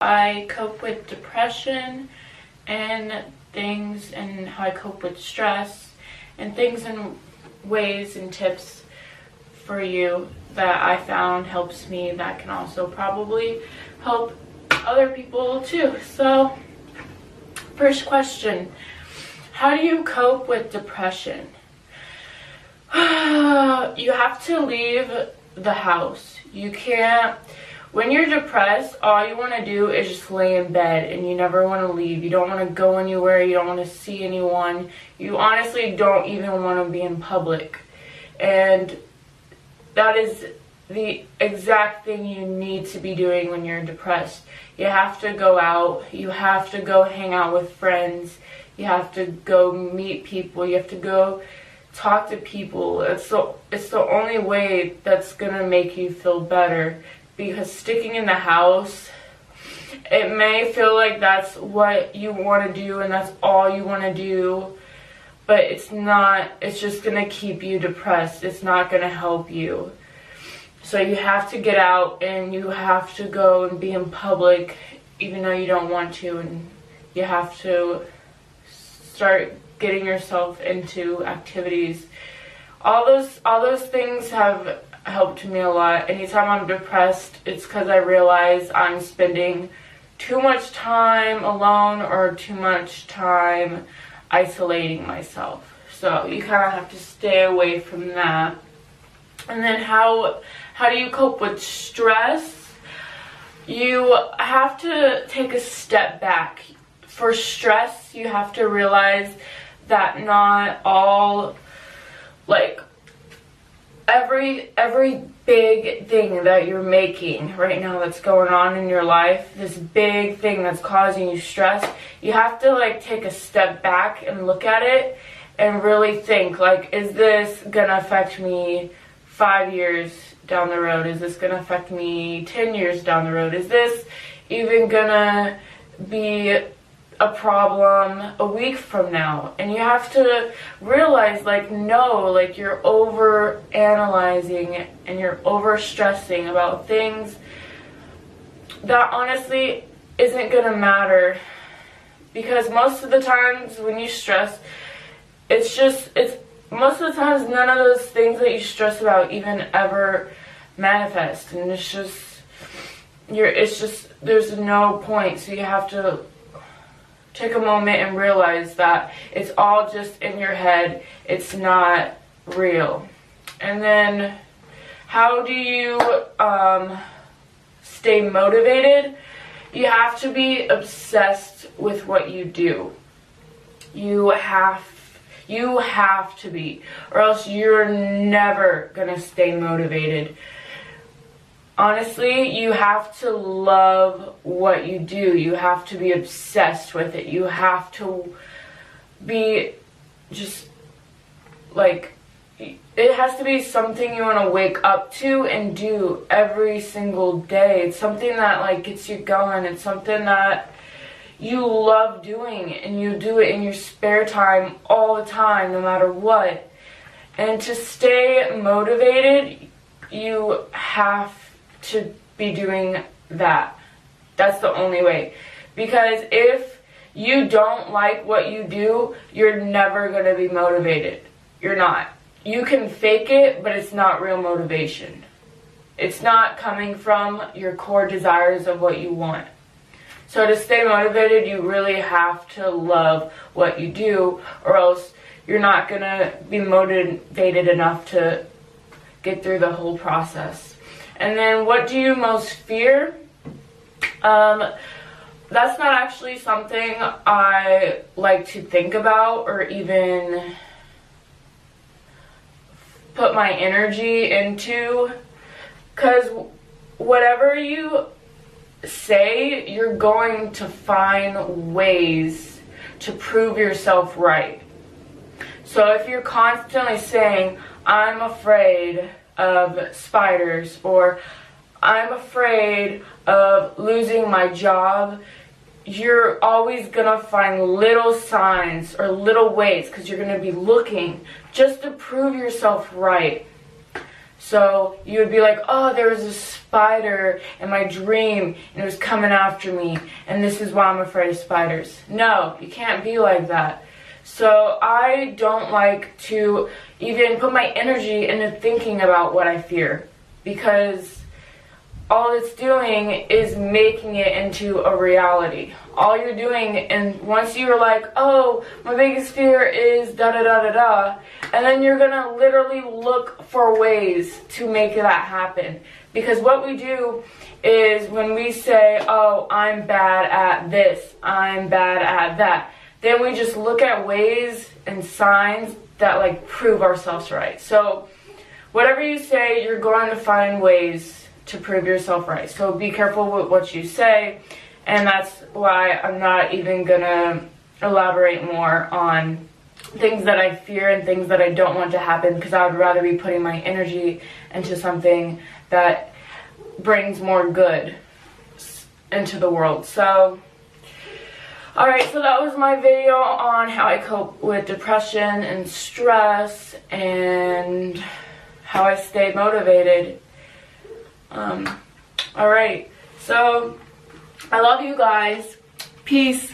I cope with depression and things, and how I cope with stress and things, and ways and tips for you that I found helps me that can also probably help other people too. So, first question, how do you cope with depression? You have to leave the house. You can't, when you're depressed, all you want to do is just lay in bed, and you never want to leave. You don't want to go anywhere. You don't want to see anyone. You honestly don't even want to be in public. And that is the exact thing you need to be doing when you're depressed. You have to go out. You have to go hang out with friends. You have to go meet people. You have to go talk to people. It's the only way that's gonna make you feel better, because sticking in the house, it may feel like that's what you want to do and that's all you want to do, but it's not. It's just gonna keep you depressed. It's not gonna help you. So you have to get out, and you have to go and be in public even though you don't want to, and you have to start getting yourself into activities. All those things have helped me a lot. Anytime I'm depressed, it's because I realize I'm spending too much time alone or too much time isolating myself. So you kind of have to stay away from that. And then how do you cope with stress? You have to take a step back. For stress, you have to realize that not all, like, every big thing that you're making right now that's going on in your life, this big thing that's causing you stress, you have to, like, take a step back and look at it and really think, like, is this gonna affect me 5 years down the road? Is this gonna affect me 10 years down the road? Is this even gonna be a problem a week from now? And you have to realize, like, no, like, you're over analyzing and you're over stressing about things that honestly isn't gonna matter, because most of the times when you stress, it's most of the times none of those things that you stress about even ever manifest, and it's just there's no point. So you have to take a moment and realize that it's all just in your head. It's not real. And then how do you stay motivated? You have to be obsessed with what you do. You have to be, or else you're never gonna stay motivated. Honestly, you have to love what you do. You have to be obsessed with it. You have to be just, like, it has to be something you want to wake up to and do every single day. It's something that, like, gets you going. It's something that you love doing, and you do it in your spare time all the time, no matter what. And to stay motivated, you have to be doing that. That's the only way. Because if you don't like what you do, you're never going to be motivated. You're not. You can fake it, but it's not real motivation. It's not coming from your core desires of what you want. So to stay motivated, you really have to love what you do, or else you're not going to be motivated enough to get through the whole process. And then, what do you most fear? That's not actually something I like to think about or even put my energy into, because whatever you say, you're going to find ways to prove yourself right. So if you're constantly saying, I'm afraid of spiders, or I'm afraid of losing my job, you're always gonna find little signs or little ways, because you're gonna be looking just to prove yourself right. So you would be like, oh, there was a spider in my dream and it was coming after me and this is why I'm afraid of spiders. No, you can't be like that. So I don't like to even put my energy into thinking about what I fear, because all it's doing is making it into a reality. All you're doing, and once you're like, oh, my biggest fear is da da da da da, and then you're gonna literally look for ways to make that happen. Because what we do is when we say, oh, I'm bad at this, I'm bad at that, then we just look at ways and signs that like prove ourselves right. So whatever you say, you're going to find ways to prove yourself right. So be careful with what you say, and that's why I'm not even gonna elaborate more on things that I fear and things that I don't want to happen, because I would rather be putting my energy into something that brings more good into the world. So alright, so that was my video on how I cope with depression and stress and how I stay motivated. Alright, so I love you guys. Peace.